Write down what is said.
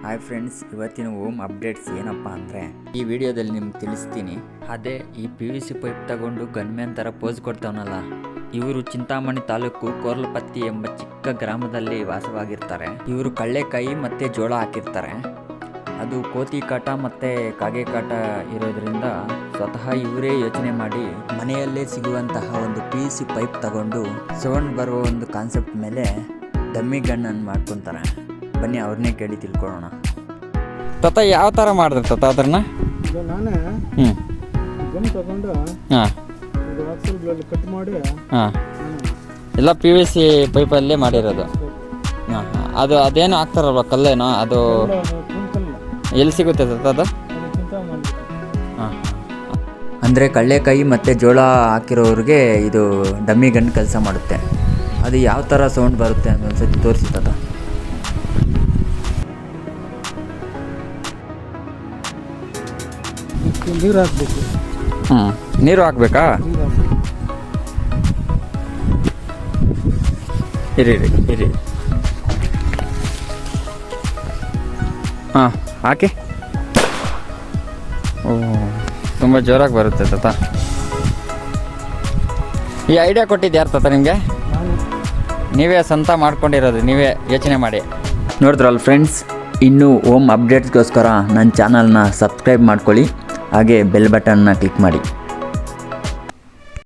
Hi friends, ಇವತ್ತಿನ home updates ಏನಪ್ಪ ಅಂದರೆ ಈ ವಿಡಿಯೋದಲ್ಲಿ ನಿಮ್ಗೆ ತಿಳಿಸ್ತೀನಿ. ಅದೇ ಈ PVC ಪೈಪ್ ತಗೊಂಡು ಗನ್ಮ್ಯಾನ್ ಥರ ಪೋಸ್ ಕೊಡ್ತಾವನಲ್ಲ, ಇವರು ಚಿಂತಾಮಣಿ ತಾಲೂಕು ಕೋರ್ಲಪತ್ತಿ ಎಂಬ ಚಿಕ್ಕ ಗ್ರಾಮದಲ್ಲಿ ವಾಸವಾಗಿರ್ತಾರೆ. ಇವರು ಕಳ್ಳೆಕಾಯಿ ಮತ್ತು ಜೋಳ ಹಾಕಿರ್ತಾರೆ. ಅದು ಕೋತಿ ಕಾಟ ಮತ್ತು ಕಾಗೆ ಕಾಟ ಇರೋದ್ರಿಂದ ಸ್ವತಃ ಇವರೇ ಯೋಚನೆ ಮಾಡಿ ಮನೆಯಲ್ಲೇ ಸಿಗುವಂತಹ ಒಂದು PVC ಪೈಪ್ ತಗೊಂಡು ಸೌಂಡ್ ಬರುವ ಒಂದು ಕಾನ್ಸೆಪ್ಟ್ ಮೇಲೆ ಡಮ್ಮಿ ಗನ್ನನ್ನು ಮಾಡ್ಕೊತಾರೆ. ಬನ್ನಿ ಅವ್ರನ್ನೇ ಕೇಳಿ ತಿಳ್ಕೊಳ್ಳೋಣ. ತಾತ ಯಾವ ಥರ ಮಾಡಿದ್ರೆ ತಾತ ಅದನ್ನ? ನಾನೇ ಗಮ್ ತಗೊಂಡು ಕಟ್ ಮಾಡಿ ಎಲ್ಲ PVC ಪೈಪಲ್ಲೇ ಮಾಡಿರೋದು. ಅದು ಅದೇನು ಹಾಕ್ತಾರಲ್ವ, ಕಲ್ಲೇನೋ ಅದು ಎಲ್ಲಿ ಸಿಗುತ್ತೆ ತಾತ ಅದು? ಅಂದರೆ ಕಳ್ಳೆಕಾಯಿ ಮತ್ತು ಜೋಳ ಹಾಕಿರೋರಿಗೆ ಇದು ಡಮ್ಮಿ ಗನ್ ಕೆಲಸ ಮಾಡುತ್ತೆ. ಅದು ಯಾವ ಥರ ಸೌಂಡ್ ಬರುತ್ತೆ ಅಂತ ಒಂದ್ಸತಿ ತೋರಿಸಿತ್ತದ. ನೀರು ಹಾಕ್ಬೇಕು. ನೀರು ಹಾಕ್ಬೇಕಾ? ಇರಿ. ಹಾಂ, ಹಾಕಿ. ತುಂಬ ಜೋರಾಗಿ ಬರುತ್ತೆ ತಾತ. ಈ ಐಡಿಯಾ ಕೊಟ್ಟಿದ್ದು ಯಾರು ತಾತ ನಿಮಗೆ? ನೀವೇ ಸ್ವಂತ ಮಾಡ್ಕೊಂಡಿರೋದು, ನೀವೇ ಯೋಚನೆ ಮಾಡಿ. ನೋಡಿದ್ರಲ್ಲ ಫ್ರೆಂಡ್ಸ್, ಇನ್ನೂ ಹೋಮ್ ಅಪ್ಡೇಟ್ಸ್ಗೋಸ್ಕರ ನನ್ನ ಚಾನಲ್ನ ಸಬ್ಸ್ಕ್ರೈಬ್ ಮಾಡ್ಕೊಳ್ಳಿ, ಹಾಗೆ ಬೆಲ್ ಬಟನ್ನ ಕ್ಲಿಕ್ ಮಾಡಿ.